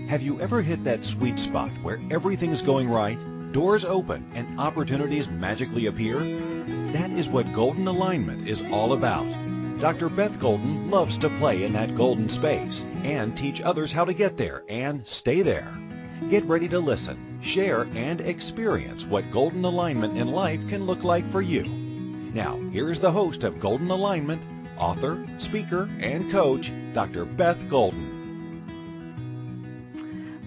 Have you ever hit that sweet spot where everything's going right, doors open, and opportunities magically appear? That is what golden alignment is all about. Dr. Beth Golden loves to play in that golden space and teach others how to get there and stay there. Get ready to listen, share, and experience what golden alignment in life can look like for you. Now, here's the host of Golden Alignment, author, speaker, and coach, Dr. Beth Golden.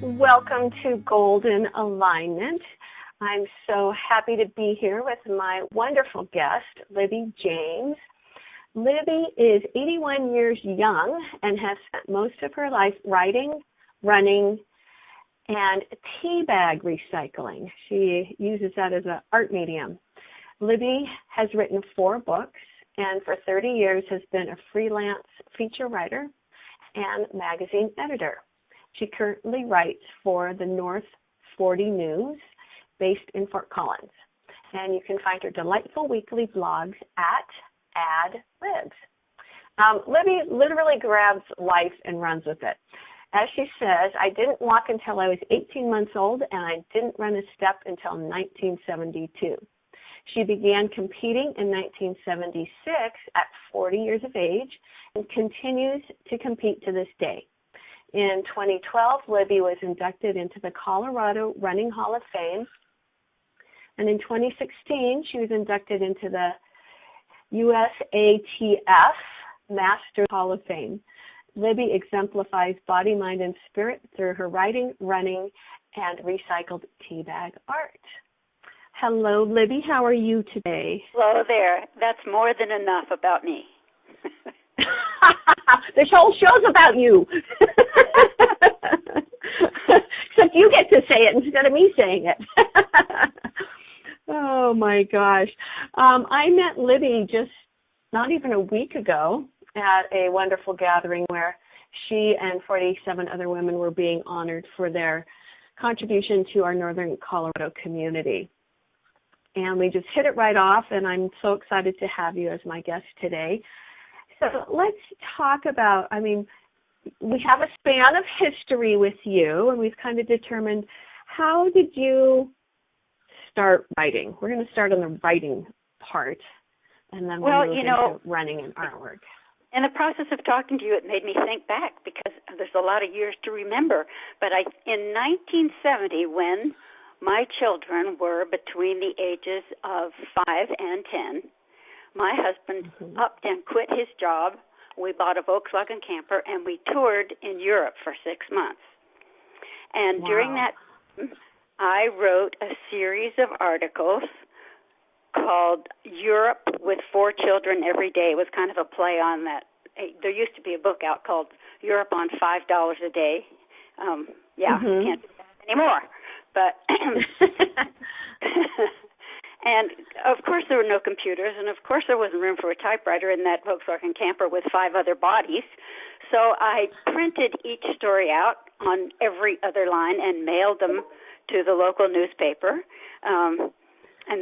Welcome to Golden Alignment. I'm so happy to be here with my wonderful guest, Libby James. Libby is 81 years young and has spent most of her life writing, running, and teabag recycling. She uses that as an art medium. Libby has written 4 books and for 30 years has been a freelance feature writer and magazine editor. She currently writes for the North 40 News based in Fort Collins. And you can find her delightful weekly blogs at AdLibs. Libby literally grabs life and runs with it. As she says, I didn't walk until I was 18 months old, and I didn't run a step until 1972. She began competing in 1976 at 40 years of age and continues to compete to this day. In 2012, Libby was inducted into the Colorado Running Hall of Fame, and in 2016, she was inducted into the USATF Master Hall of Fame. Libby exemplifies body, mind, and spirit through her writing, running, and recycled teabag art. Hello, Libby. How are you today? Hello there. That's more than enough about me. This whole show's about you. Except you get to say it instead of me saying it. Oh, my gosh. I met Libby just not even a week ago at a wonderful gathering where she and 47 other women were being honored for their contribution to our northern Colorado community. And we just hit it right off, and I'm so excited to have you as my guest today. So let's talk about, we have a span of history with you, and we've kind of determined, how did you start writing? We're going to start on the writing part, and then we'll move into running and artwork. In the process of talking to you, it made me think back because there's a lot of years to remember. But in 1970, when my children were between the ages of 5 and 10, my husband upped and quit his job. We bought a Volkswagen camper, and we toured in Europe for 6 months. And during that, I wrote a series of articles called Europe with 4 Children Every Day. It was kind of a play on that. There used to be a book out called Europe on $5 a Day. Can't do that anymore. But and, of course, there were no computers, and, of course, there wasn't room for a typewriter in that Volkswagen camper with 5 other bodies. So I printed each story out on every other line and mailed them to the local newspaper. And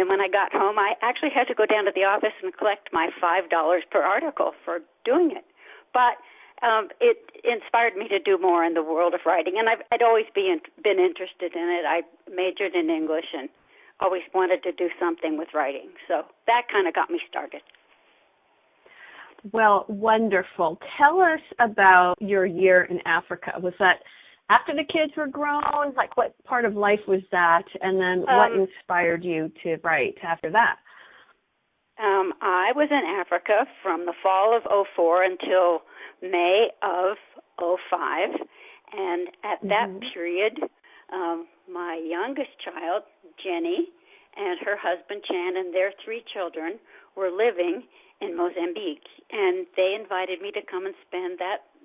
then when I got home, I actually had to go down to the office and collect my $5 per article for doing it. But it inspired me to do more in the world of writing, and I'd always been interested in it. I majored in English and always wanted to do something with writing. So that kind of got me started. Well, wonderful. Tell us about your year in Africa. Was that after the kids were grown? Like, what part of life was that? And then what inspired you to write after that? I was in Africa from the fall of 2004 until May of 2005. And at that period, my youngest child, Jenny, and her husband, Chan, and their 3 children were living in Mozambique. And they invited me to come and spend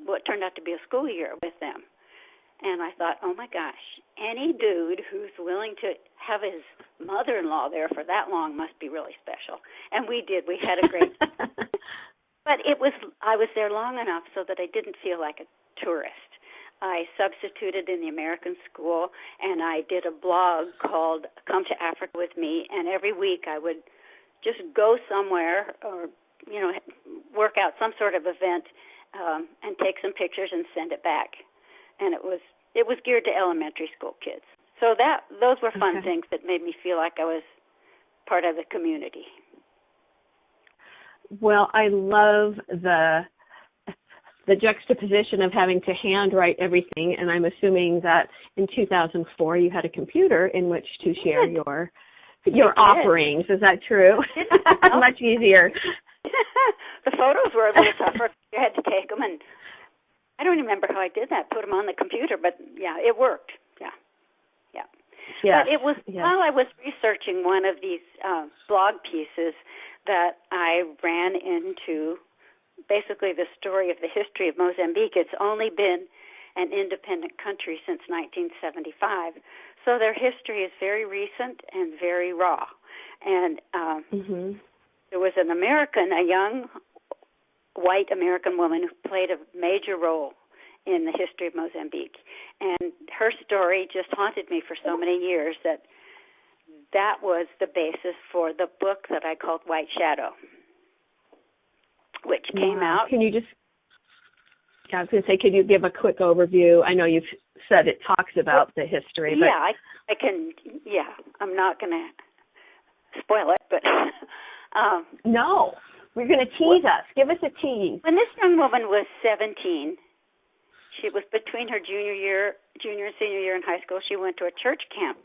what turned out to be a school year with them. And I thought, oh, my gosh, any dude who's willing to have his mother-in-law there for that long must be really special. And we did. We had a great But I was there long enough so that I didn't feel like a tourist. I substituted in the American school, and I did a blog called Come to Africa with Me, and every week I would just go somewhere or, work out some sort of event and take some pictures and send it back. And it was it was geared to elementary school kids. So those were fun things that made me feel like I was part of the community. Well, I love the juxtaposition of having to handwrite everything, and I'm assuming that in 2004 you had a computer in which to share your offerings. Is that true? Much easier. The photos were a little tougher. You had to take them, and I don't remember how I did that, put them on the computer, but, yeah, it worked. Yeah. But it was while I was researching one of these blog pieces that I ran into basically the story of the history of Mozambique. It's only been an independent country since 1975, so their history is very recent and very raw. And there was an American, a young white American woman who played a major role in the history of Mozambique. And her story just haunted me for so many years that was the basis for the book that I called White Shadow, which came out. Can you just, I was going to say, could you give a quick overview? I know you've said it talks about the history. But yeah, I can, I'm not going to spoil it, but. No, we're going to tease us. Give us a tease. When this young woman was 17, she was between her junior and senior year in high school. She went to a church camp.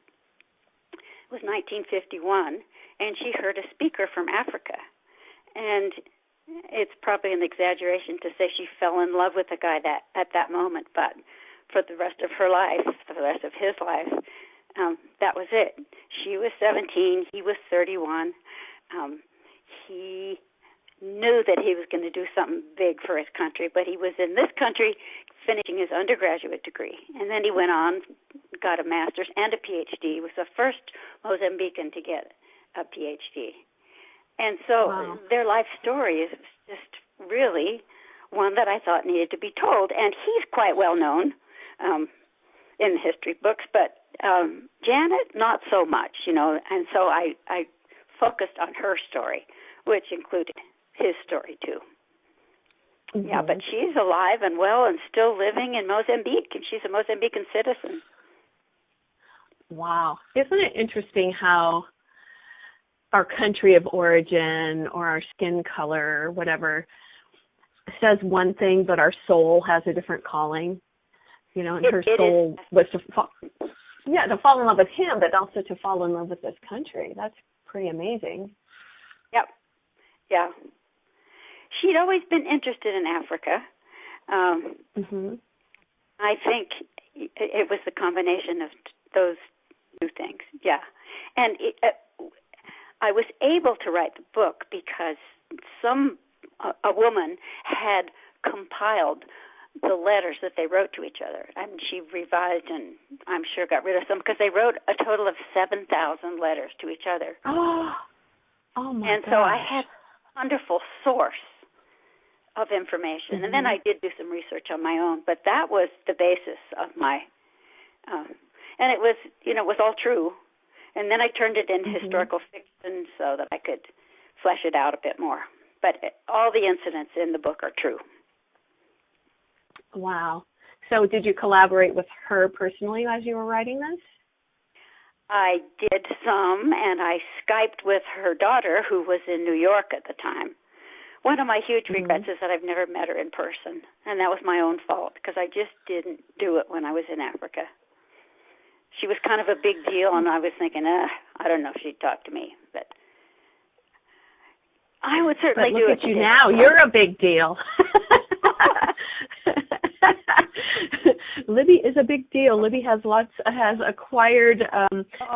It was 1951, and she heard a speaker from Africa. And it's probably an exaggeration to say she fell in love with the guy at that moment, but for the rest of her life, for the rest of his life, that was it. She was 17. He was 31. He knew that he was going to do something big for his country, but he was in this country finishing his undergraduate degree. And then he went on, got a master's and a PhD. He was the first Mozambican to get a PhD. And so their life story is just really one that I thought needed to be told. And he's quite well known in the history books, but Janet, not so much, And so I focused on her story, which included his story too. Yeah, but she's alive and well and still living in Mozambique, and she's a Mozambican citizen. Wow. Isn't it interesting how our country of origin or our skin color or whatever says one thing, but our soul has a different calling? And her soul was to fall in love with him, but also to fall in love with this country. That's pretty amazing. Yep. Yeah. She'd always been interested in Africa. I think it was the combination of those two things. Yeah. And I was able to write the book because a woman had compiled the letters that they wrote to each other. And she revised and I'm sure got rid of some because they wrote a total of 7,000 letters to each other. Oh my And so I had a wonderful source of information. And then I did do some research on my own, but that was the basis of my, and it was, it was all true. And then I turned it into historical fiction so that I could flesh it out a bit more. But all the incidents in the book are true. Wow. So did you collaborate with her personally as you were writing this? I did some, and I Skyped with her daughter, who was in New York at the time. One of my huge regrets is that I've never met her in person, and that was my own fault because I just didn't do it when I was in Africa. She was kind of a big deal, and I was thinking, I don't know if she'd talk to me, but I would certainly do it. Look at you now. You're a big deal. Libby is a big deal. Libby has acquired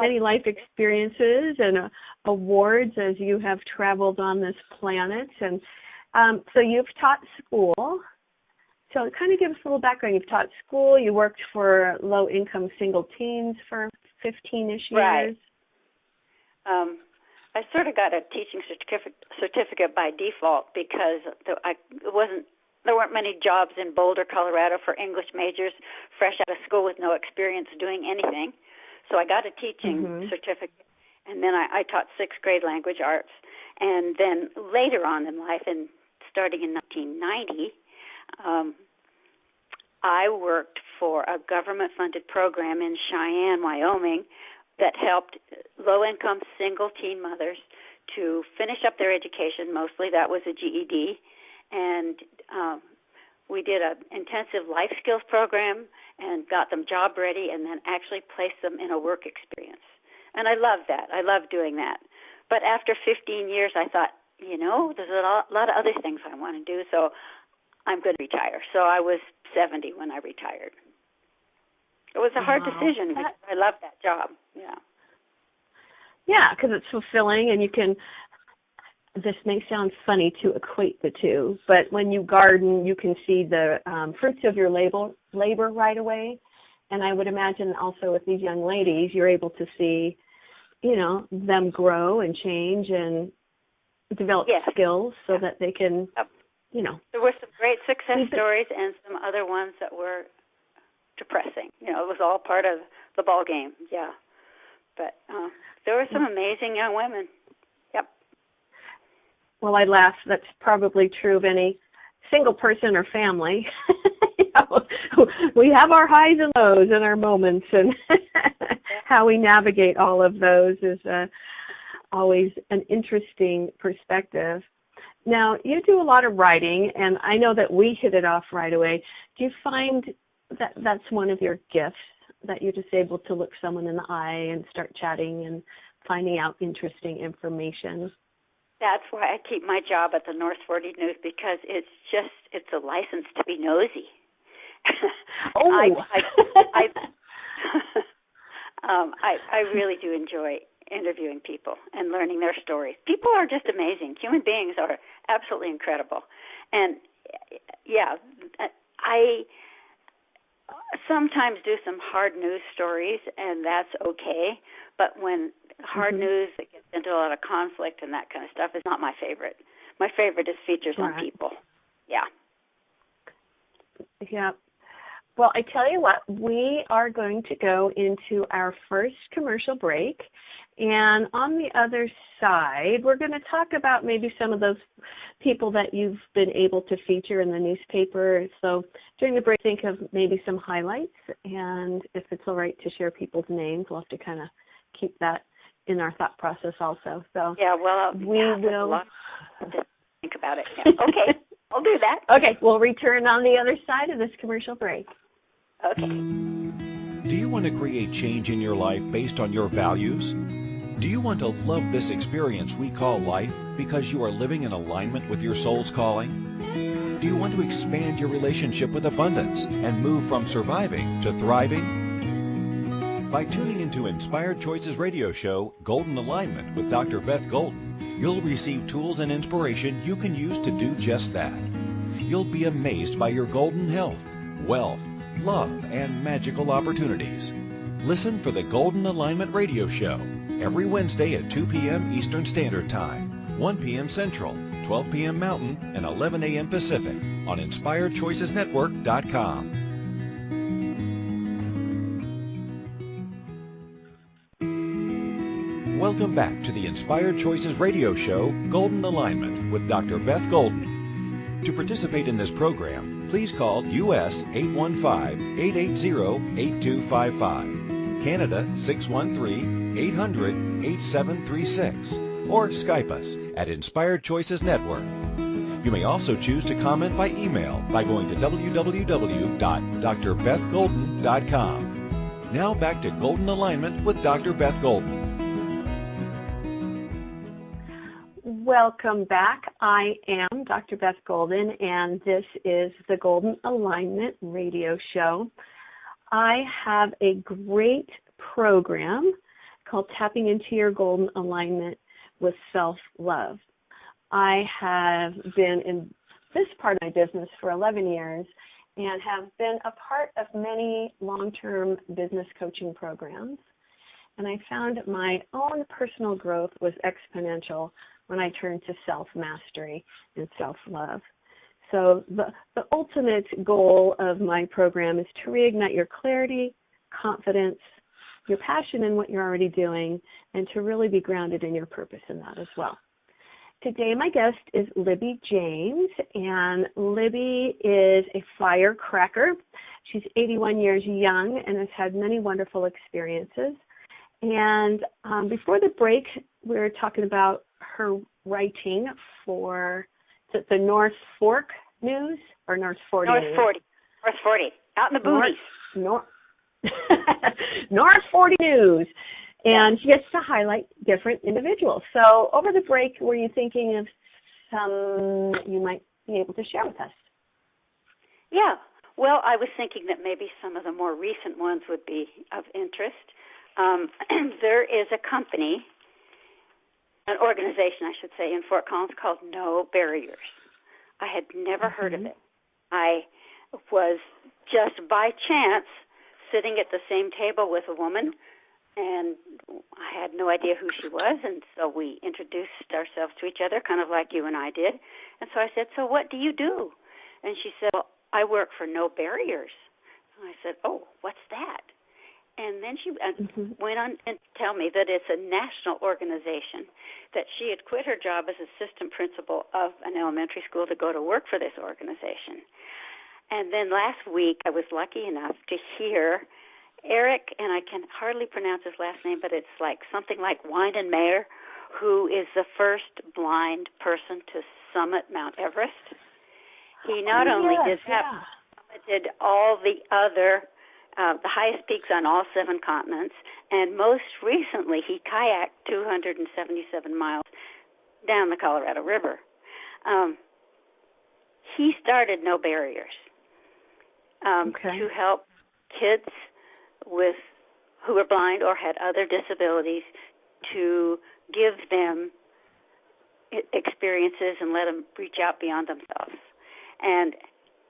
many life experiences and awards as you have traveled on this planet. And so you've taught school. So kind of give us a little background. You've taught school. You worked for low-income single teens for 15-ish years. Right. I sort of got a teaching certificate by default because there weren't many jobs in Boulder, Colorado for English majors fresh out of school with no experience doing anything. So I got a teaching certificate, and then I taught sixth grade language arts. And then later on in life, and starting in 1990, I worked for a government-funded program in Cheyenne, Wyoming, that helped low-income single teen mothers to finish up their education. Mostly that was a GED. And we did an intensive life skills program and got them job ready and then actually placed them in a work experience. And I love that. I love doing that. But after 15 years, I thought, there's a lot of other things I want to do, so I'm going to retire. So I was 70 when I retired. It was a hard decision because I love that job. Yeah. Yeah, because it's fulfilling, and you can. This may sound funny to equate the two, but when you garden, you can see the fruits of your labor right away. And I would imagine also with these young ladies, you're able to see, them grow and change and develop skills so that they can, There were some great success stories and some other ones that were depressing. It was all part of the ball game, yeah. But there were some amazing young women. Yep. Well, I laugh. That's probably true of any single person or family. We have our highs and lows and our moments, and how we navigate all of those is always an interesting perspective. Now, you do a lot of writing, and I know that we hit it off right away. Do you find that that's one of your gifts, that you're just able to look someone in the eye and start chatting and finding out interesting information? That's why I keep my job at the North 40 News, because it's a license to be nosy. Oh. I really do enjoy interviewing people and learning their stories. People are just amazing. Human beings are absolutely incredible. And, I sometimes do some hard news stories, and that's okay. But when hard news that gets into a lot of conflict and that kind of stuff is not my favorite. My favorite is features on people. Yeah. Yeah. Well, I tell you what, we are going to go into our first commercial break. And on the other side, we're going to talk about maybe some of those people that you've been able to feature in the newspaper. So during the break, think of maybe some highlights. And if it's all right to share people's names, we'll have to kind of keep that in our thought process also. So we will think about it. Yeah. Okay, I'll do that. Okay, we'll return on the other side of this commercial break. Okay. Do you want to create change in your life based on your values? Do you want to love this experience we call life because you are living in alignment with your soul's calling? Do you want to expand your relationship with abundance and move from surviving to thriving? By tuning into Inspired Choices radio show, Golden Alignment with Dr. Beth Golden, you'll receive tools and inspiration you can use to do just that. You'll be amazed by your golden health, wealth, love, and magical opportunities. Listen for the Golden Alignment radio show every Wednesday at 2 p.m. Eastern Standard Time, 1 p.m. Central, 12 p.m. Mountain, and 11 a.m. Pacific on InspiredChoicesNetwork.com. Welcome back to the Inspired Choices radio show, Golden Alignment with Dr. Beth Golden. To participate in this program, please call US 815-880-8255, Canada 613-800-8736, or Skype us at Inspired Choices Network. You may also choose to comment by email by going to www.drbethgolden.com. Now back to Golden Alignment with Dr. Beth Golden. Welcome back. I am Dr. Beth Golden, and this is the Golden Alignment radio show. I have a great program called Tapping Into Your Golden Alignment with Self-Love. I have been in this part of my business for 11 years and have been a part of many long-term business coaching programs. And I found my own personal growth was exponential when I turned to self-mastery and self-love. So the ultimate goal of my program is to reignite your clarity, confidence, your passion in what you're already doing, and to really be grounded in your purpose in that as well. Today my guest is Libby James, and Libby is a firecracker. She's 81 years young and has had many wonderful experiences. And before the break, we were talking about her writing for the North Fork News or North 40 North News? 40. North 40. Out in the boonies. North 40 News. And she gets to highlight different individuals. So over the break, were you thinking of some you might be able to share with us? Yeah. Well, I was thinking that maybe some of the more recent ones would be of interest. There is a company, an organization, I should say, in Fort Collins called No Barriers. I had never heard of it. I was just by chance sitting at the same table with a woman, and I had no idea who she was, and so we introduced ourselves to each other, kind of like you and I did. And so I said, so what do you do? And she said, well, I work for No Barriers. And I said, oh, what's that? And then she went on to tell me that it's a national organization, that she had quit her job as assistant principal of an elementary school to go to work for this organization. And then last week I was lucky enough to hear Eric, and I can hardly pronounce his last name, but it's like something like Weidenmayer, who is the first blind person to summit Mount Everest. He not only did that, but did all the other, the highest peaks on all 7 continents, and most recently he kayaked 277 miles down the Colorado River. He started No Barriers to help kids who were blind or had other disabilities, to give them experiences and let them reach out beyond themselves. And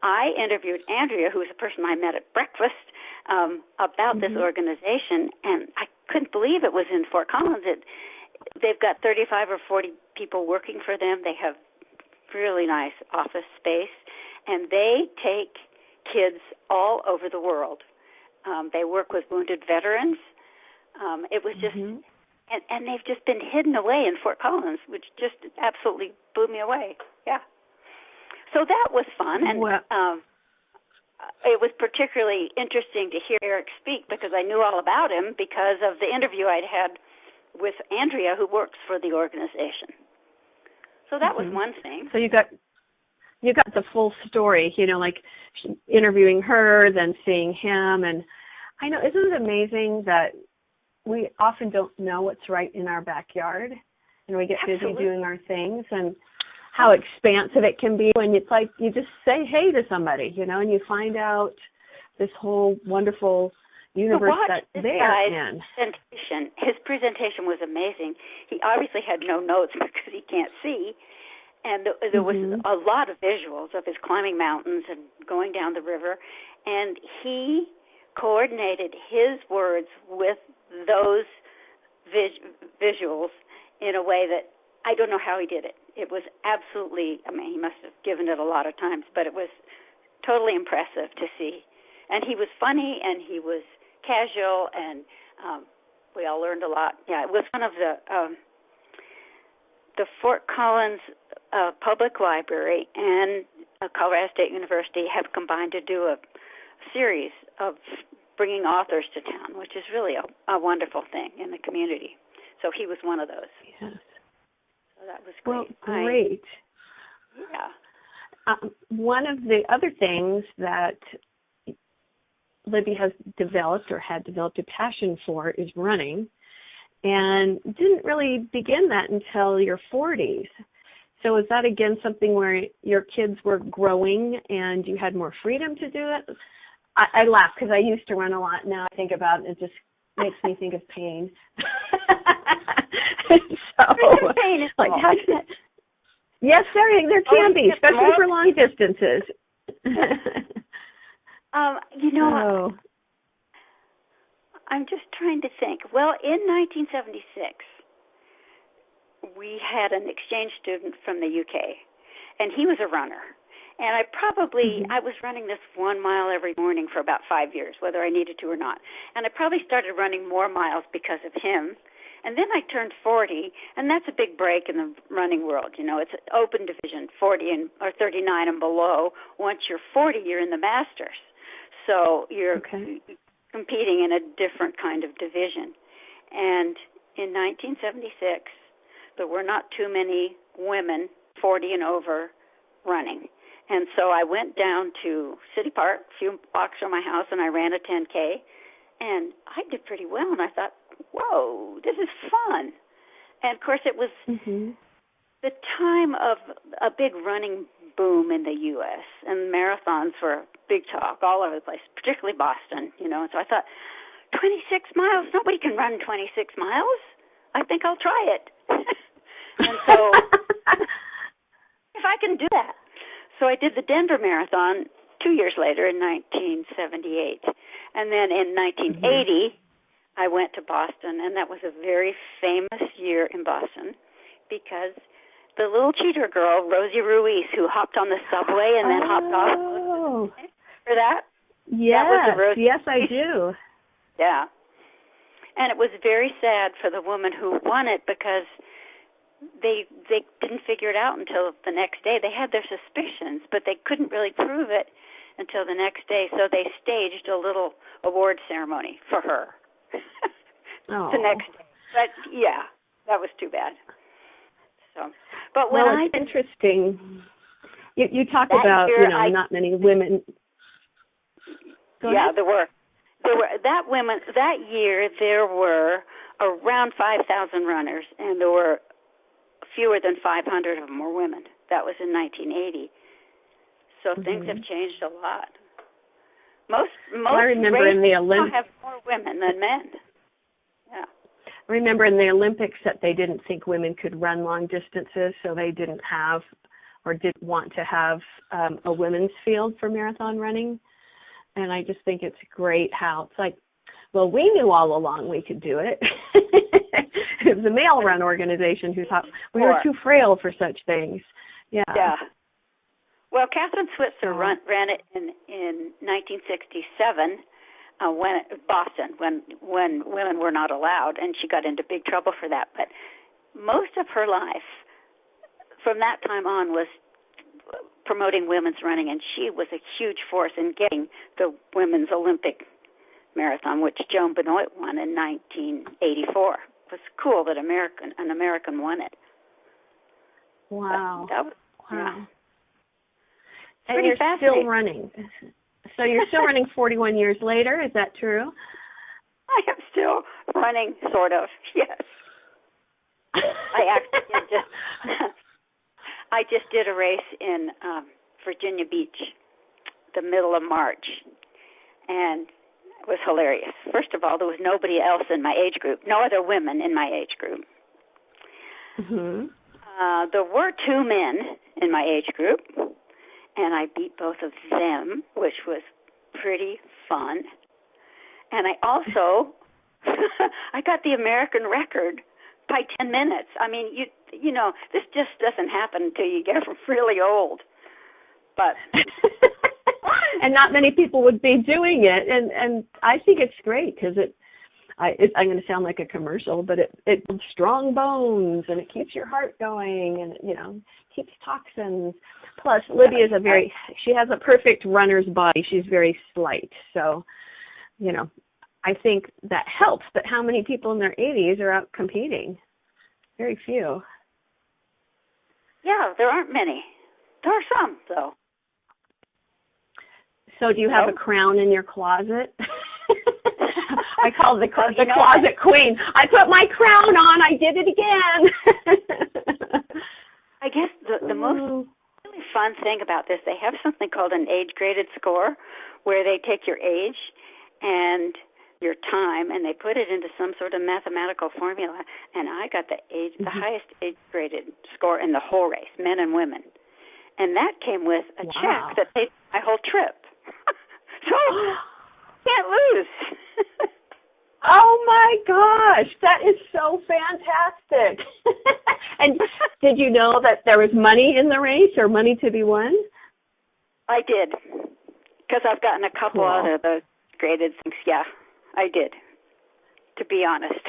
I interviewed Andrea, who was a person I met at breakfast, about this organization, and I couldn't believe it was in Fort Collins. They've got 35 or 40 people working for them. They have really nice office space, and they take kids all over the world. They work with wounded veterans. It was just, and they've just been hidden away in Fort Collins, which just absolutely blew me away. Yeah. So that was fun, and it was particularly interesting to hear Eric speak because I knew all about him because of the interview I'd had with Andrea, who works for the organization. So that was one thing. So you got the full story, like interviewing her, then seeing him, and I know, isn't it amazing that we often don't know what's right in our backyard, and we get busy doing our things, and how expansive it can be when it's like you just say hey to somebody, and you find out this whole wonderful universe that they're in. His presentation was amazing. He obviously had no notes because he can't see, and there was a lot of visuals of his climbing mountains and going down the river, and he coordinated his words with those visuals in a way that I don't know how he did it. It was absolutely, he must have given it a lot of times, but it was totally impressive to see. And he was funny, and he was casual, and we all learned a lot. Yeah, it was one of the Fort Collins Public Library and Colorado State University have combined to do a series of bringing authors to town, which is really a wonderful thing in the community. So he was one of those. Yes. So that was great. Well, great. One of the other things that Libby has developed or had developed a passion for is running, and didn't really begin that until your 40s. So is that, again, something where your kids were growing and you had more freedom to do it? I laugh because I used to run a lot. Now I think about it, it just makes me think of pain. Pain is like, how did that? Yes, there can be, especially for long distances. I'm just trying to think. Well, in 1976, we had an exchange student from the UK, and he was a runner. And I was running this 1 mile every morning for about 5 years, whether I needed to or not. And I probably started running more miles because of him. And then I turned 40, and that's a big break in the running world. It's an open division, 40 or 39 and below. Once you're 40, you're in the Masters. So you're competing in a different kind of division. And in 1976, there were not too many women 40 and over running. And so I went down to City Park, a few blocks from my house, and I ran a 10K. And I did pretty well, and I thought, whoa, this is fun. And, of course, it was the time of a big running boom in the U.S., and marathons were big talk all over the place, particularly Boston, you know. And so I thought, 26 miles? Nobody can run 26 miles. I think I'll try it. And so if I can do that. So I did the Denver Marathon 2 years later in 1978. And then in 1980, I went to Boston, and that was a very famous year in Boston because the little cheater girl, Rosie Ruiz, who hopped on the subway and then hopped off. Remember that? Yes, yes, I do. Yeah. And it was very sad for the woman who won it because they didn't figure it out until the next day. They had their suspicions, but they couldn't really prove it until the next day. So they staged a little award ceremony for her the next day. But, yeah, that was too bad. So, but when it's interesting. You talk about, not many women. There were that year there were around 5,000 runners, and there were fewer than 500 of them were women. That was in 1980. So things have changed a lot. Most I remember in the Olympics have more women than men. Yeah. I remember in the Olympics that they didn't think women could run long distances, so they didn't have or didn't want to have a women's field for marathon running. And I just think it's great how it's like, well, we knew all along we could do it. It was a male-run organization who thought we were too frail for such things. Yeah. Well, Catherine Switzer ran it in 1967 Boston when women were not allowed, and she got into big trouble for that. But most of her life from that time on was promoting women's running, and she was a huge force in getting the women's Olympic marathon, which Joan Benoit won in 1984. It was cool that an American won it. Wow. Wow. Yeah. And you're still running. So you're still running 41 years later, is that true? I am still running, sort of, yes. I actually I just did a race in Virginia Beach, the middle of March, and it was hilarious. First of all, there was nobody else in my age group, no other women in my age group. There were 2 men in my age group, and I beat both of them, which was pretty fun. And I also, I got the American record by 10 minutes. I mean, you know, this just doesn't happen until you get really old. But and not many people would be doing it, and I think it's great because I'm going to sound like a commercial, but it builds strong bones and it keeps your heart going and keeps toxins. Plus, Libby is she has a perfect runner's body. She's very slight, so I think that helps. But how many people in their 80s are out competing? Very few. Yeah, there aren't many. There are some, though. So do you have a crown in your closet? I call the closet queen. I put my crown on. I did it again. I guess the most really fun thing about this, they have something called an age-graded score where they take your age and your time and they put it into some sort of mathematical formula. And I got the highest age-graded score in the whole race, men and women. And that came with a check that paid my whole trip. So can't lose. Oh my gosh, that is so fantastic. And did you know that there was money in the race or money to be won? I did, because I've gotten a couple out of those graded things. Yeah, I did, to be honest.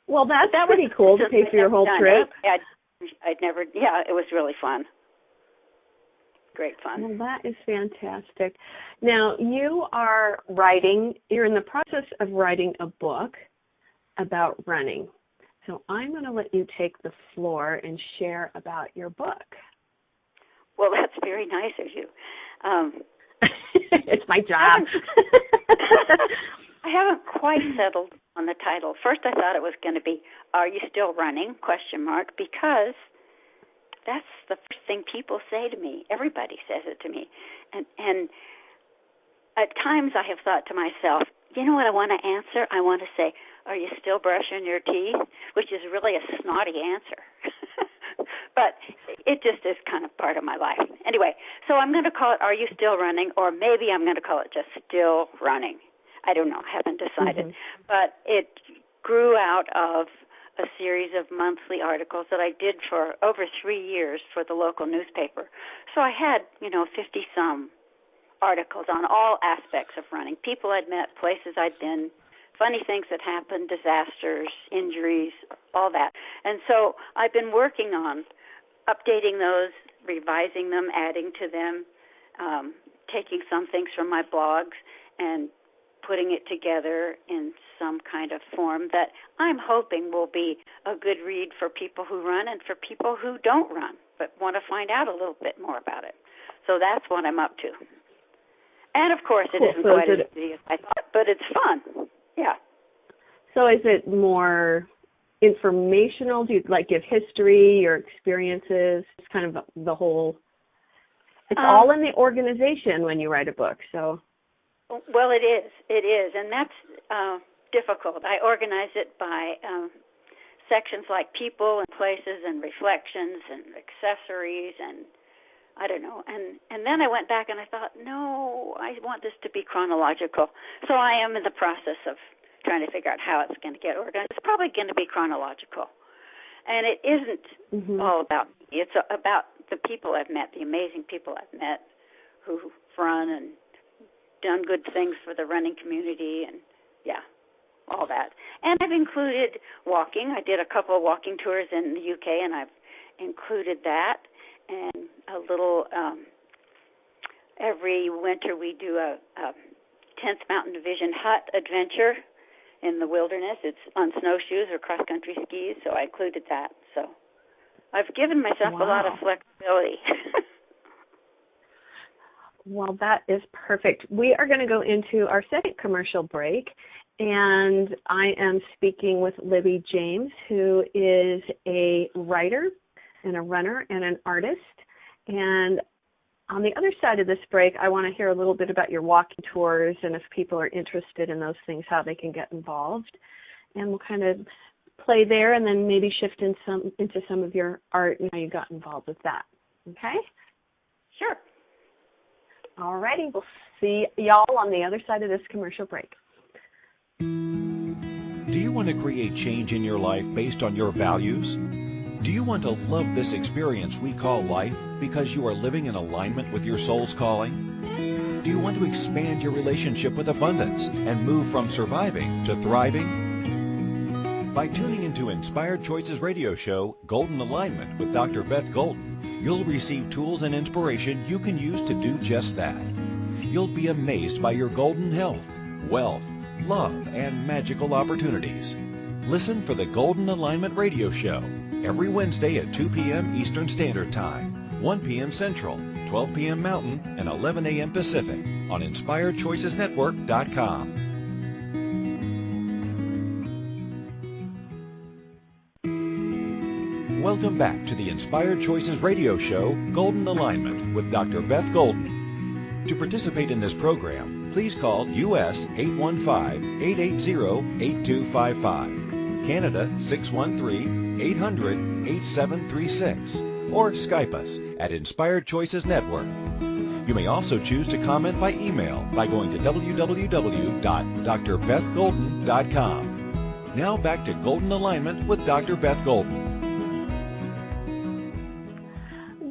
Well, that's pretty cool to pay for your whole trip. It was really fun. great fun. Well, that is fantastic. Now, you're in the process of writing a book about running. So I'm going to let you take the floor and share about your book. Well, that's very nice of you. It's my job. I haven't quite settled on the title. First, I thought it was going to be, "Are you still running?" ? Because that's the first thing people say to me. Everybody says it to me. And at times I have thought to myself, you know what I want to answer? I want to say, "Are you still brushing your teeth?" Which is really a snotty answer. But it just is kind of part of my life. Anyway, so I'm going to call it "Are You Still Running?" or maybe I'm going to call it just "Still Running." I don't know. I haven't decided. Mm-hmm. But it grew out of a series of monthly articles that I did for over 3 years for the local newspaper. So I had, 50-some articles on all aspects of running, people I'd met, places I'd been, funny things that happened, disasters, injuries, all that. And so I've been working on updating those, revising them, adding to them, taking some things from my blogs and putting it together in some kind of form that I'm hoping will be a good read for people who run and for people who don't run but want to find out a little bit more about it. So that's what I'm up to. And, of course, it isn't quite as easy as I thought, but it's fun. Yeah. So is it more informational? Do you, give history, your experiences? It's kind of the whole – it's all in the organization when you write a book, so – Well, it is, and that's difficult. I organize it by sections like people and places and reflections and accessories and I don't know. And then I went back and I thought, no, I want this to be chronological. So I am in the process of trying to figure out how it's going to get organized. It's probably going to be chronological. And it isn't all about me. It's about the people I've met, the amazing people I've met who've run and done good things for the running community and, all that. And I've included walking. I did a couple of walking tours in the UK, and I've included that. And a little, every winter we do a 10th Mountain Division hut adventure in the wilderness. It's on snowshoes or cross-country skis, so I included that. So I've given myself a lot of flexibility. Well, that is perfect. We are going to go into our second commercial break, and I am speaking with Libby James, who is a writer and a runner and an artist. And on the other side of this break, I want to hear a little bit about your walking tours and if people are interested in those things, how they can get involved. And we'll kind of play there and then maybe shift into some of your art and how you got involved with that. Okay? Sure. All righty. We'll see y'all on the other side of this commercial break. Do you want to create change in your life based on your values? Do you want to love this experience we call life because you are living in alignment with your soul's calling? Do you want to expand your relationship with abundance and move from surviving to thriving? By tuning into Inspired Choices radio show, Golden Alignment with Dr. Beth Golden, you'll receive tools and inspiration you can use to do just that. You'll be amazed by your golden health, wealth, love, and magical opportunities. Listen for the Golden Alignment radio show every Wednesday at 2 p.m. Eastern Standard Time, 1 p.m. Central, 12 p.m. Mountain, and 11 a.m. Pacific on InspiredChoicesNetwork.com. Welcome back to the Inspired Choices radio show, Golden Alignment with Dr. Beth Golden. To participate in this program, please call U.S. 815-880-8255, Canada 613-800-8736, or Skype us at Inspired Choices Network. You may also choose to comment by email by going to www.drbethgolden.com. Now back to Golden Alignment with Dr. Beth Golden.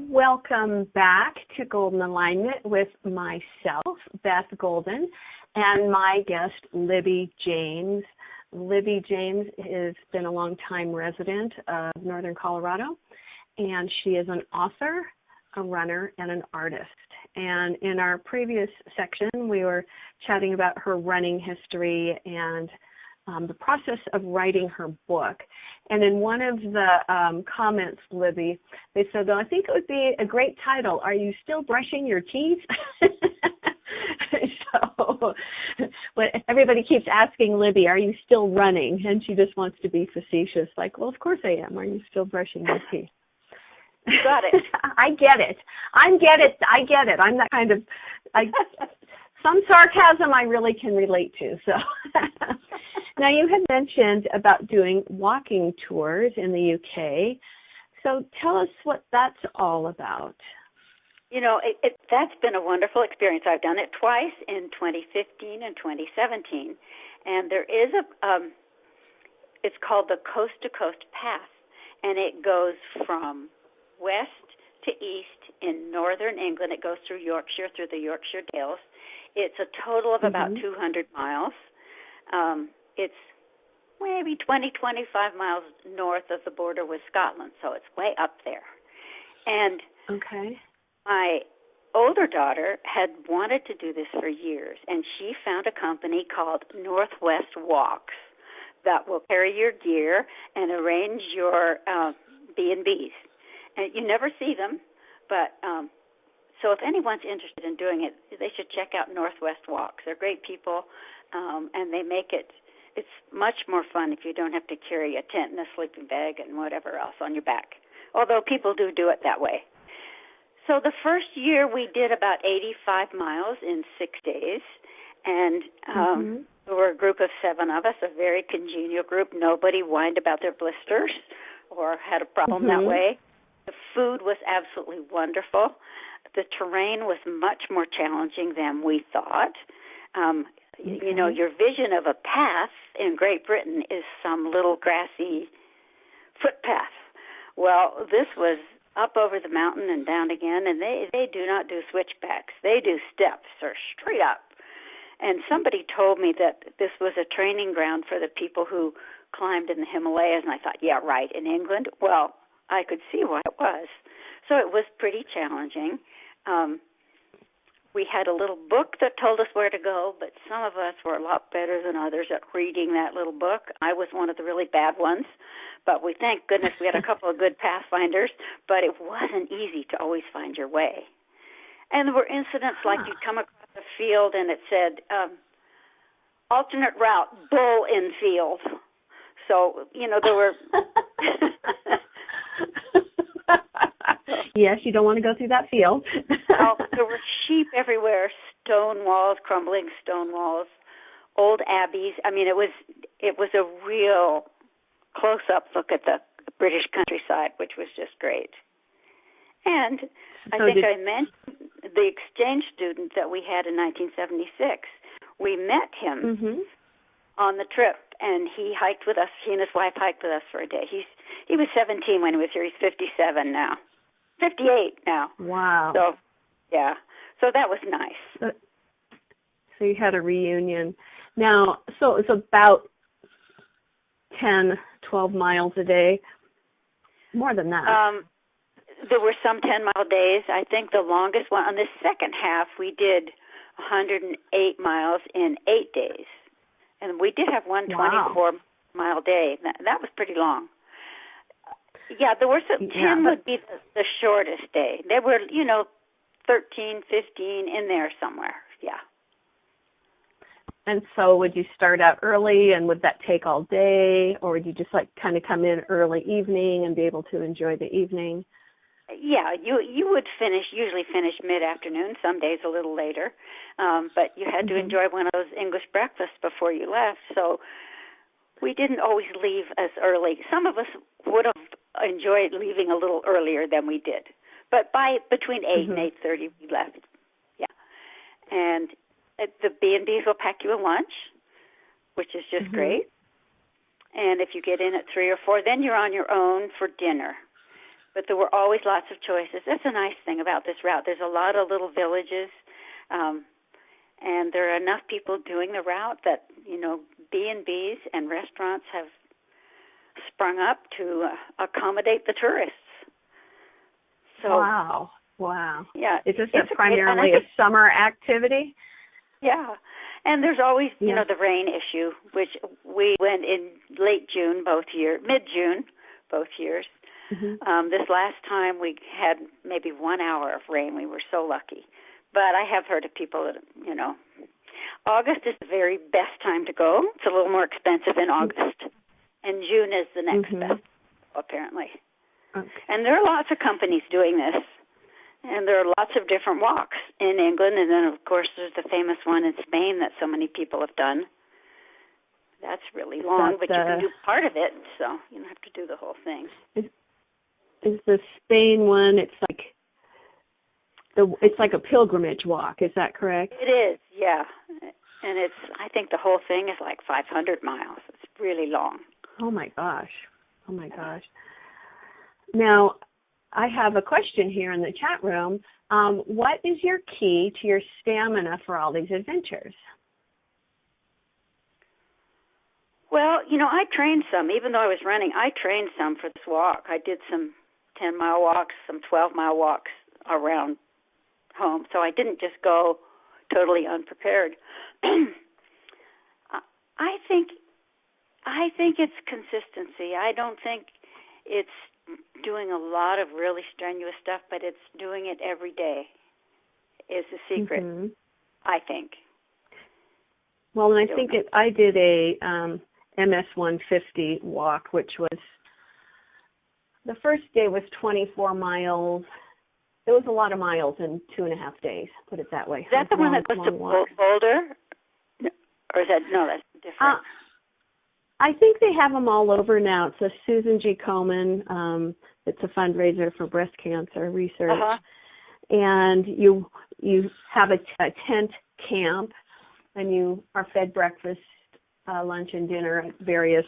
Welcome back to Golden Alignment with myself, Beth Golden, and my guest, Libby James. Libby James has been a long-time resident of Northern Colorado, and she is an author, a runner and an artist. And in our previous section, we were chatting about her running history and the process of writing her book. And in one of the comments, Libby, they said, "Well, I think it would be a great title. Are you still brushing your teeth?" So everybody keeps asking Libby, "Are you still running?" And she just wants to be facetious, like, "Well, of course I am. Are you still brushing your teeth?" You got it. I get it. I get it. I'm that kind of, some sarcasm I really can relate to. So now you had mentioned about doing walking tours in the UK. So tell us what that's all about. You know, that's been a wonderful experience. I've done it twice in 2015 and 2017. And there is it's called the Coast to Coast Path. And it goes from west to east in northern England. It goes through Yorkshire, through the Yorkshire Dales. It's a total of about 200 miles. It's maybe 20, 25 miles north of the border with Scotland, so it's way up there. And my older daughter had wanted to do this for years, and she found a company called Northwest Walks that will carry your gear and arrange your B&Bs. And you never see them, but so if anyone's interested in doing it, they should check out Northwest Walks. They're great people, and they make it's much more fun if you don't have to carry a tent and a sleeping bag and whatever else on your back, although people do it that way. So the first year we did about 85 miles in 6 days, and there were a group of 7 of us, a very congenial group. Nobody whined about their blisters or had a problem that way. The food was absolutely wonderful. The terrain was much more challenging than we thought. You know, your vision of a path in Great Britain is some little grassy footpath. Well, this was up over the mountain and down again, and they do not do switchbacks. They do steps or straight up. And somebody told me that this was a training ground for the people who climbed in the Himalayas, and I thought, yeah, right, in England? Well, I could see why it was. So it was pretty challenging. We had a little book that told us where to go, but some of us were a lot better than others at reading that little book. I was one of the really bad ones, but we thank goodness we had a couple of good pathfinders, but it wasn't easy to always find your way. And there were incidents like you'd come across a field and it said, alternate route, bull in field. So, you know, there were... Yes, you don't want to go through that field. Well, there were sheep everywhere, stone walls, crumbling stone walls, old abbeys. I mean, it was a real close-up look at the British countryside, which was just great. And I mentioned the exchange student that we had in 1976. We met him on the trip, and he hiked with us. He and his wife hiked with us for a day. He was 17 when he was here. He's 57 now. 58 now. Wow. So, yeah. So that was nice. So you had a reunion. Now, so it's about 10, 12 miles a day. More than that. There were some 10-mile days. I think the longest one, on the second half, we did 108 miles in 8 days. And we did have one 24-mile day. That was pretty long. Yeah, there were some, 10 would be the shortest day. There were, 13, 15 in there somewhere, yeah. And so would you start out early, and would that take all day, or would you just kind of come in early evening and be able to enjoy the evening? Yeah, you would usually finish mid-afternoon, some days a little later, but you had to enjoy one of those English breakfasts before you left, so we didn't always leave as early. Some of us would have enjoyed leaving a little earlier than we did, but between 8 and 8:30 we left, yeah. And the B&Bs will pack you a lunch, which is just great, and if you get in at 3 or 4, then you're on your own for dinner. But there were always lots of choices. That's a nice thing about this route. There's a lot of little villages, and there are enough people doing the route that, B&Bs and restaurants have sprung up to accommodate the tourists. So, Wow. Wow. Yeah. Is this primarily a summer activity? Yeah. And there's always, you know, the rain issue, which we went in late June mid-June both years. Mm-hmm. This last time we had maybe 1 hour of rain. We were so lucky. But I have heard of people that, you know, August is the very best time to go. It's a little more expensive in August. And June is the next best, apparently. Okay. And there are lots of companies doing this. And there are lots of different walks in England. And then, of course, there's the famous one in Spain that so many people have done. That's really long, but you can do part of it, so you don't have to do the whole thing. Is the Spain one, it's like a pilgrimage walk, is that correct? It is, yeah. And I think the whole thing is like 500 miles. It's really long. Oh my gosh. Now, I have a question here in the chat room. What is your key to your stamina for all these adventures? Well, you know, I trained some. Even though I was running, I trained some for this walk. I did some 10-mile walks, some 12-mile walks around home. So I didn't just go totally unprepared. I think it's consistency. I don't think it's doing a lot of really strenuous stuff, but it's doing it every day is the secret, I think. Well, and I think I did a MS 150 walk, which was, the first day was 24 miles. There was a lot of miles in 2.5 days, put it that way. Is that the one that goes to Boulder? Or is that, no, that's different. I think they have them all over now. It's a Susan G. Komen. It's a fundraiser for breast cancer research. Uh-huh. And you have a tent camp, and you are fed breakfast, lunch, and dinner at various,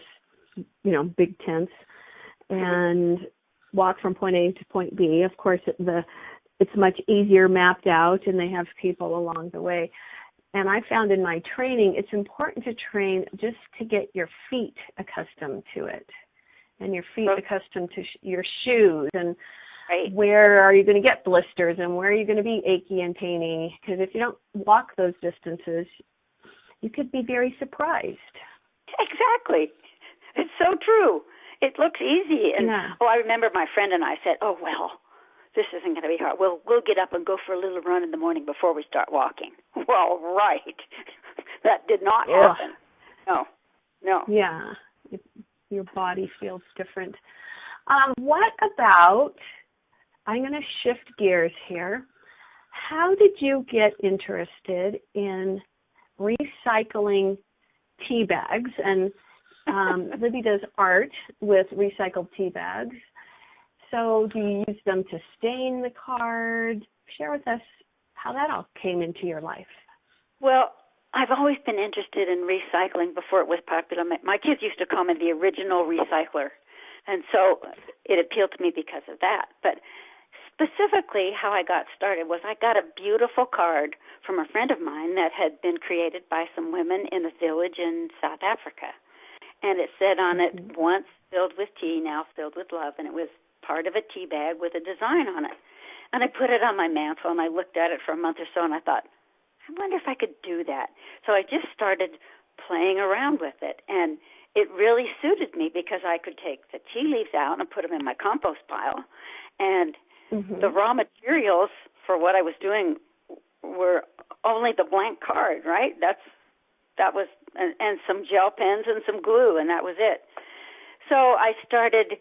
big tents, and walk from point A to point B. Of course, it's much easier mapped out, and they have people along the way. And I found in my training, it's important to train just to get your feet accustomed to it, and your feet accustomed to your shoes, and where are you going to get blisters, and where are you going to be achy and painy? Because if you don't walk those distances, you could be very surprised. Exactly. It's so true. It looks easy. And I remember my friend and I said, oh, well, this isn't going to be hard. We'll get up and go for a little run in the morning before we start walking. Well, right. That did not happen. No. Yeah. Your body feels different. What about, I'm going to shift gears here. How did you get interested in recycling tea bags? And Libby does art with recycled tea bags. So do you use them to stain the card? Share with us how that all came into your life. Well, I've always been interested in recycling before it was popular. My kids used to call me the original recycler. And so it appealed to me because of that. But specifically how I got started was I got a beautiful card from a friend of mine that had been created by some women in a village in South Africa. And it said on it, once filled with tea, now filled with love. And it was part of a tea bag with a design on it. And I put it on my mantle, and I looked at it for a month or so, and I thought, I wonder if I could do that. So I just started playing around with it. And it really suited me because I could take the tea leaves out and put them in my compost pile. And the raw materials for what I was doing were only the blank card, right? That was, and some gel pens and some glue, and that was it. So I started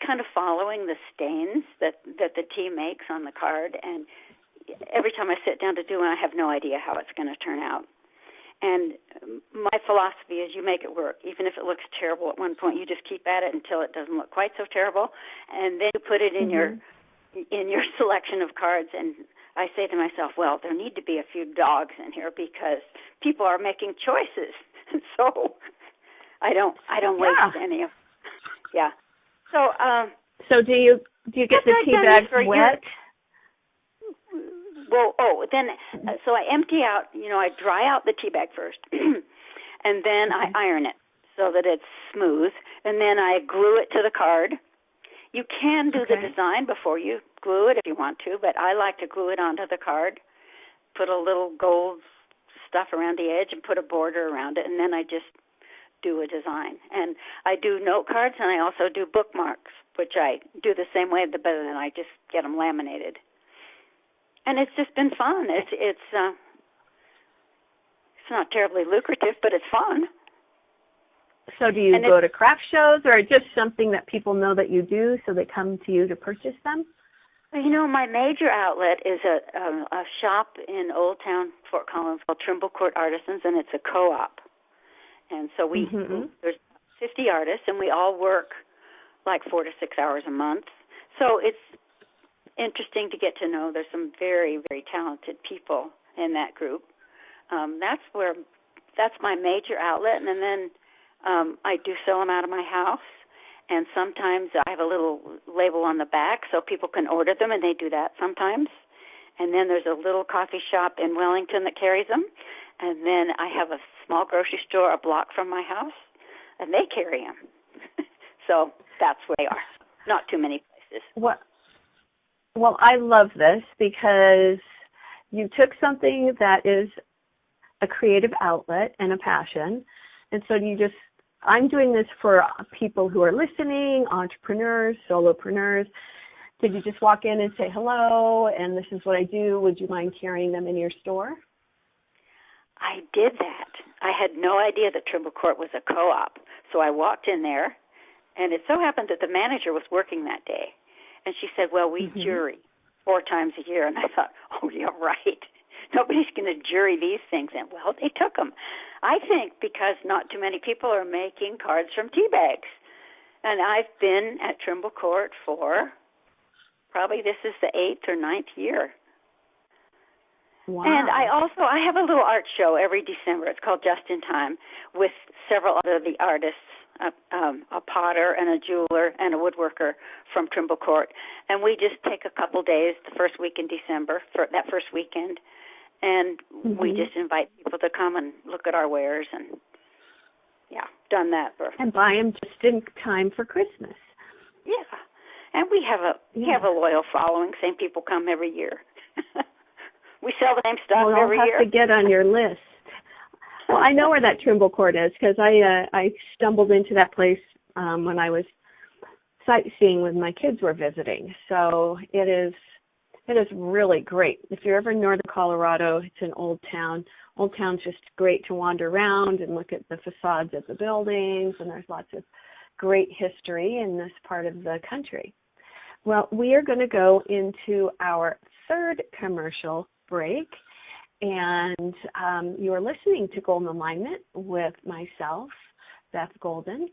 kind of following the stains that the tea makes on the card, and every time I sit down to do one, I have no idea how it's going to turn out. And my philosophy is you make it work. Even if it looks terrible at one point, you just keep at it until it doesn't look quite so terrible, and then you put it in your selection of cards. And I say to myself, well, there need to be a few dogs in here because people are making choices. So I don't waste any of. Yeah. So do you get the tea bags wet? Well, so I empty out, I dry out the tea bag first, and then I iron it so that it's smooth, and then I glue it to the card You can do the design before you glue it if you want to, but I like to glue it onto the card, put a little gold stuff around the edge and put a border around it, and then I just do a design. And I do note cards, and I also do bookmarks, which I do the same way, but then I just get them laminated. And it's just been fun. It's not terribly lucrative, but it's fun. So do you go to craft shows, or just something that people know that you do, so they come to you to purchase them? You know, my major outlet is a shop in Old Town, Fort Collins, called Trimble Court Artisans, and it's a co-op. And so there's 50 artists, and we all work like 4 to 6 hours a month. So it's interesting to get to know. There's some very, very talented people in that group. That's my major outlet, and then I do sell them out of my house. And sometimes I have a little label on the back so people can order them, and they do that sometimes. And then there's a little coffee shop in Wellington that carries them. And then I have a small grocery store a block from my house, and they carry them. So that's where they are. Not too many places. Well, I love this because you took something that is a creative outlet and a passion, and so I'm doing this for people who are listening, entrepreneurs, solopreneurs. Did you just walk in and say, hello, and this is what I do, would you mind carrying them in your store? I did that. I had no idea that Trimble Court was a co-op, so I walked in there, and it so happened that the manager was working that day, and she said, well, we jury 4 times a year, and I thought, oh, yeah, right. Nobody's going to jury these things, and, well, they took them. I think because not too many people are making cards from tea bags. And I've been at Trimble Court for probably this is the 8th or 9th year. Wow. And I have a little art show every December. It's called Just in Time with several other of the artists, a potter and a jeweler and a woodworker from Trimble Court. And we just take a couple days the first week in December, for that first weekend, and we just invite people to come and look at our wares, and done that. And buy them just in time for Christmas. Yeah, and we have a loyal following. Same people come every year. We sell the same stuff every year. We'll have to get on your list. Well, I know where that Trimble Court is because I stumbled into that place when I was sightseeing when my kids were visiting. So it is really great. If you're ever in northern Colorado, it's an old town. Old town's just great to wander around and look at the facades of the buildings, and there's lots of great history in this part of the country. Well, we are going to go into our third commercial break, and you are listening to Golden Alignment with myself, Beth Golden.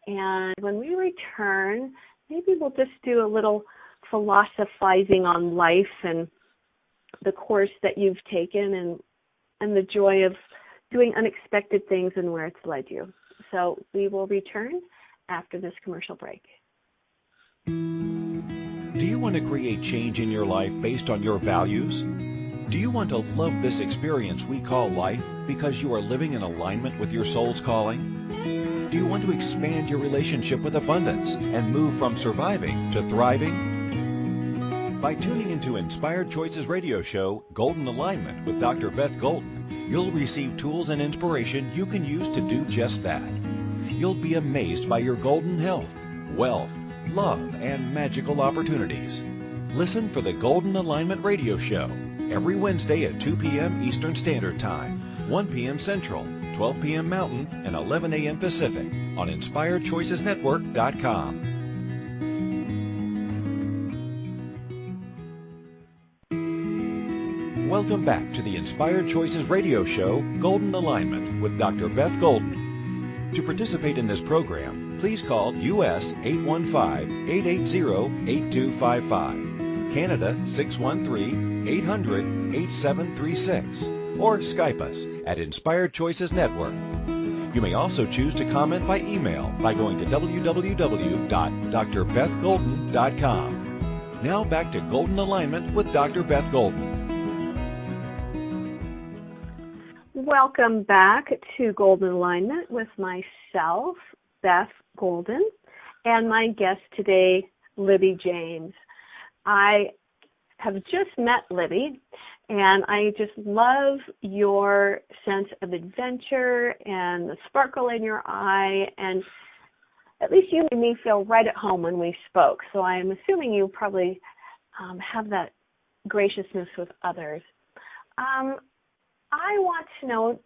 And when we return, maybe we'll just do a little philosophizing on life and the course that you've taken and the joy of doing unexpected things and where it's led you. So we will return after this commercial break. Do you want to create change in your life based on your values? Do you want to love this experience we call life because you are living in alignment with your soul's calling? Do you want to expand your relationship with abundance and move from surviving to thriving? By tuning into Inspired Choices radio show, Golden Alignment with Dr. Beth Golden, you'll receive tools and inspiration you can use to do just that. You'll be amazed by your golden health, wealth, love, and magical opportunities. Listen for the Golden Alignment radio show every Wednesday at 2 p.m. Eastern Standard Time, 1 p.m. Central, 12 p.m. Mountain, and 11 a.m. Pacific on InspiredChoicesNetwork.com. Welcome back to the Inspired Choices radio show, Golden Alignment with Dr. Beth Golden. To participate in this program, please call U.S. 815-880-8255, Canada 613-800-8736, or Skype us at Inspired Choices Network. You may also choose to comment by email by going to www.drbethgolden.com. Now back to Golden Alignment with Dr. Beth Golden. Welcome back to Golden Alignment with myself, Beth Golden, and my guest today, Libby James. I have just met Libby, and I just love your sense of adventure and the sparkle in your eye, and at least you made me feel right at home when we spoke. So I'm assuming you probably have that graciousness with others. I want to know,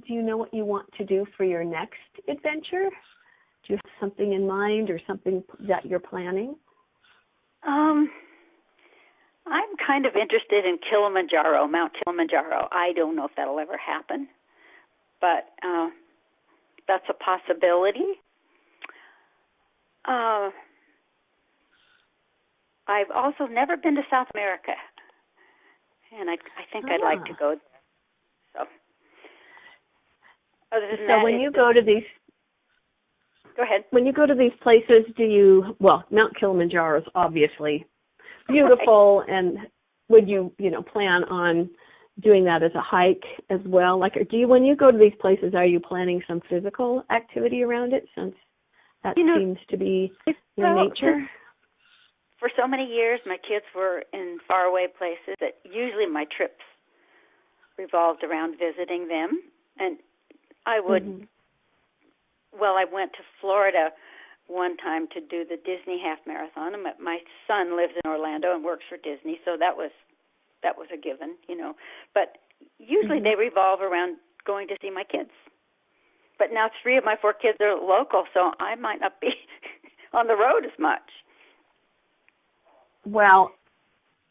do you know what you want to do for your next adventure? Do you have something in mind or something that you're planning? I'm kind of interested in Kilimanjaro, Mount Kilimanjaro. I don't know if that'll ever happen, but that's a possibility. I've also never been to South America, and I think I'd like to go there. So, other than that, when you go to these, go ahead. When you go to these places, Mount Kilimanjaro is obviously beautiful, right. And would you plan on doing that as a hike as well? Like, when you go to these places, are you planning some physical activity around it, since that seems to be your nature? For so many years, my kids were in faraway places that usually my trips revolved around visiting them. And I would, I went to Florida one time to do the Disney half marathon. And my son lives in Orlando and works for Disney, so that was a given, But usually they revolve around going to see my kids. But now 3 of my 4 kids are local, so I might not be on the road as much. Well,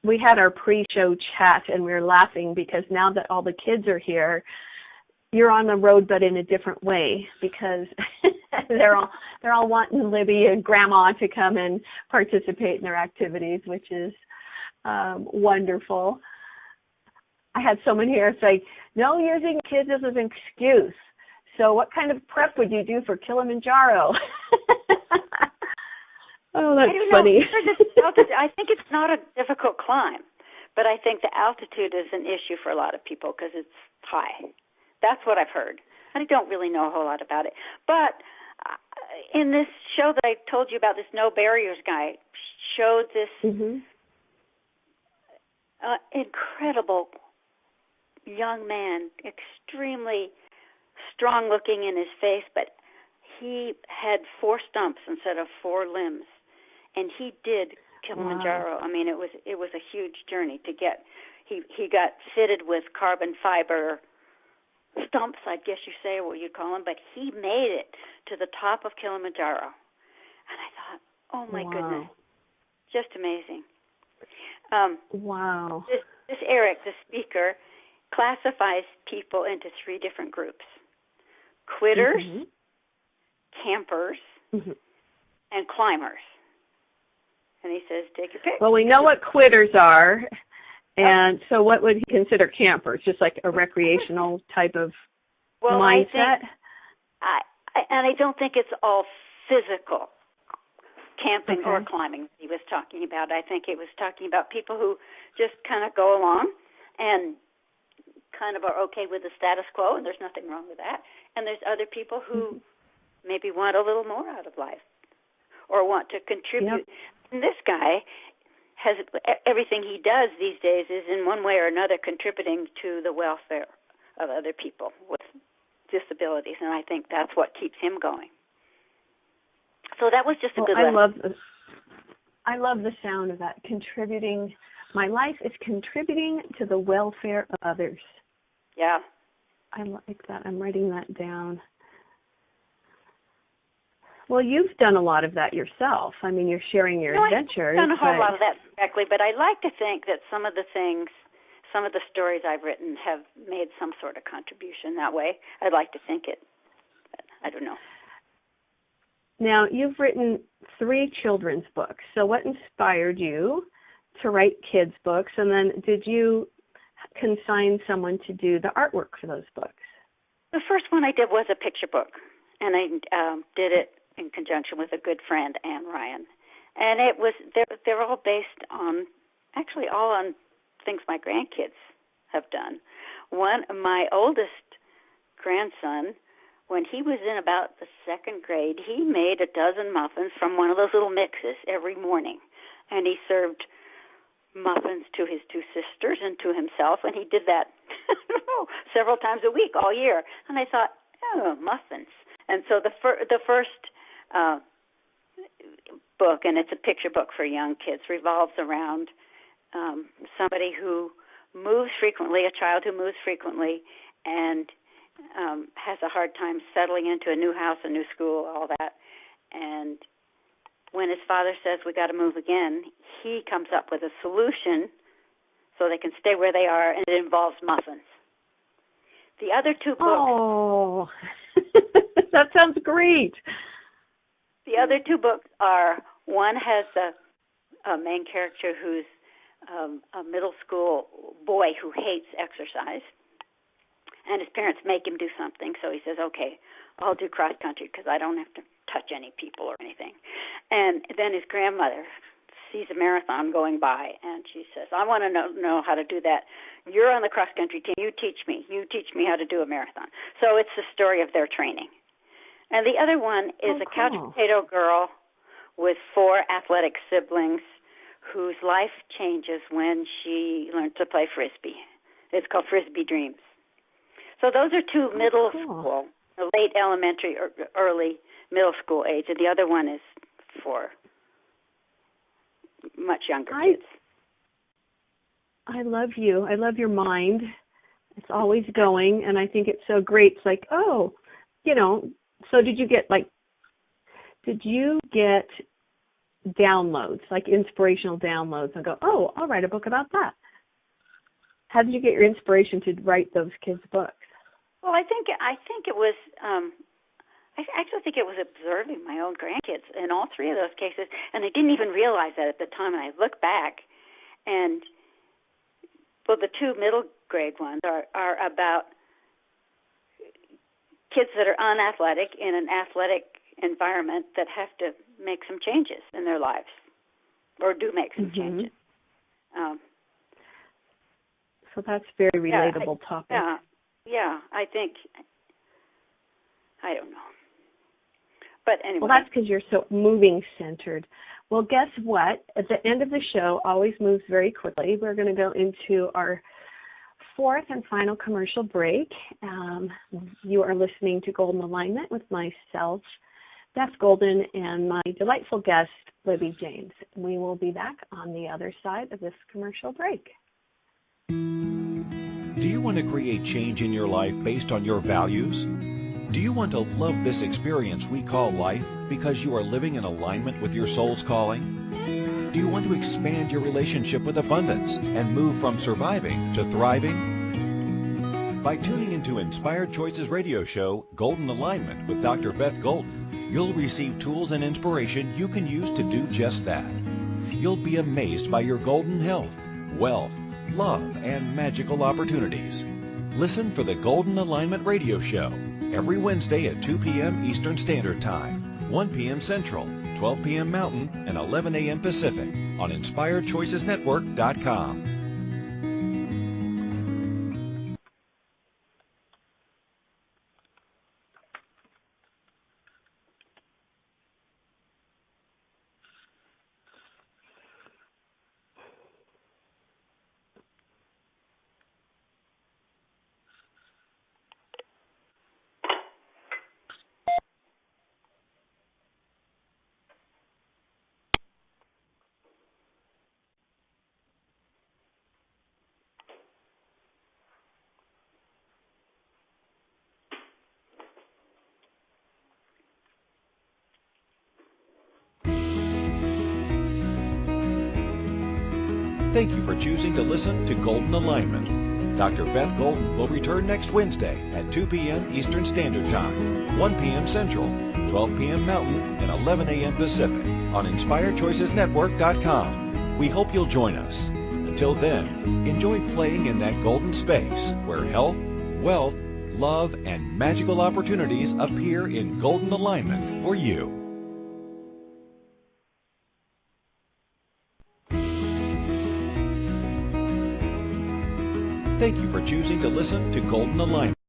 we had our pre-show chat, and we were laughing because now that all the kids are here, you're on the road, but in a different way, because they're all wanting Libby and Grandma to come and participate in their activities, which is wonderful. I had someone here say, no using kids as an excuse. So what kind of prep would you do for Kilimanjaro? Oh, that's funny. I think it's not a difficult climb, but I think the altitude is an issue for a lot of people because it's high. That's what I've heard. I don't really know a whole lot about it. But in this show that I told you about, this No Barriers guy showed this incredible young man, extremely strong-looking in his face, but he had 4 stumps instead of 4 limbs, and he did Kilimanjaro. Wow. I mean, it was a huge journey to get. He got fitted with carbon fiber stumps, I guess you say, or what you call them, but he made it to the top of Kilimanjaro, and I thought, oh my goodness, just amazing. Wow. This Eric, the speaker, classifies people into 3 different groups: quitters, campers, and climbers. And he says, take your pick. Well, we know what quitters are, and so what would he consider campers? Just like a recreational type of mindset? I don't think it's all physical camping or climbing he was talking about. I think it was talking about people who just kind of go along and kind of are okay with the status quo, and there's nothing wrong with that. And there's other people who maybe want a little more out of life or want to contribute. Yep. And this guy has everything he does these days is in one way or another contributing to the welfare of other people with disabilities, and I think that's what keeps him going. So that was just a good lesson. I love the sound of that, contributing. My life is contributing to the welfare of others. Yeah. I like that. I'm writing that down. Well, you've done a lot of that yourself. I mean, you're sharing your adventures. I've done a whole lot of that directly, but I like to think that some of the stories I've written have made some sort of contribution that way. I'd like to think it, but I don't know. Now, you've written 3 children's books. So what inspired you to write kids' books? And then did you consign someone to do the artwork for those books? The first one I did was a picture book, and I did it in conjunction with a good friend, Anne Ryan. And it was they're all based on, actually all on things my grandkids have done. My oldest grandson when he was in about the second grade, he made a dozen muffins from one of those little mixes every morning. And he served muffins to his two sisters and to himself, and he did that several times a week all year. And I thought, oh, muffins. And so the first book, and it's a picture book for young kids, revolves around somebody who moves frequently, a child who moves frequently, and has a hard time settling into a new house, a new school, all that. And when his father says, we got to move again, he comes up with a solution so they can stay where they are, and it involves muffins. The other two books... Oh, that sounds great. The other two books are, one has a main character who's a middle school boy who hates exercise, and his parents make him do something, so he says, okay, I'll do cross country because I don't have to touch any people or anything. And then his grandmother sees a marathon going by, and she says, I want to know how to do that. You're on the cross country team. You teach me. You teach me how to do a marathon. So it's the story of their training. And the other one is a couch potato girl with 4 athletic siblings whose life changes when she learns to play Frisbee. It's called Frisbee Dreams. So those are 2 middle school, late elementary or early middle school age, and the other one is for much younger kids. I love you. I love your mind. It's always going, and I think it's so great. It's like, oh, so did you get downloads, like inspirational downloads, and go, oh, I'll write a book about that? How did you get your inspiration to write those kids' books? Well, I think it was. I actually think it was observing my own grandkids in all 3 of those cases, and I didn't even realize that at the time. And I look back, and the 2 middle grade ones are about kids that are unathletic in an athletic environment that have to make some changes in their lives, or do make some changes. So that's a very relatable topic. Yeah, I think, I don't know. But anyway. Well, that's because you're so moving-centered. Well, guess what? At the end of the show, always moves very quickly. We're going to go into our 4th and final commercial break. You are listening to Golden Alignment with myself, Beth Golden, and my delightful guest, Libby James. We will be back on the other side of this commercial break. Do you want to create change in your life based on your values? Do you want to love this experience we call life because you are living in alignment with your soul's calling? Do you want to expand your relationship with abundance and move from surviving to thriving? By tuning into Inspired Choices radio show, Golden Alignment with Dr. Beth Golden, you'll receive tools and inspiration you can use to do just that. You'll be amazed by your golden health, wealth, love, and magical opportunities. Listen for the Golden Alignment radio show every Wednesday at 2 p.m. Eastern Standard Time, 1 p.m. Central, 12 p.m. Mountain, and 11 a.m. Pacific on InspiredChoicesNetwork.com. Thank you for choosing to listen to Golden Alignment. Dr. Beth Golden will return next Wednesday at 2 p.m. Eastern Standard Time, 1 p.m. Central, 12 p.m. Mountain, and 11 a.m. Pacific on InspiredChoicesNetwork.com. We hope you'll join us. Until then, enjoy playing in that golden space where health, wealth, love, and magical opportunities appear in golden alignment for you. Thank you for choosing to listen to Golden Alignment.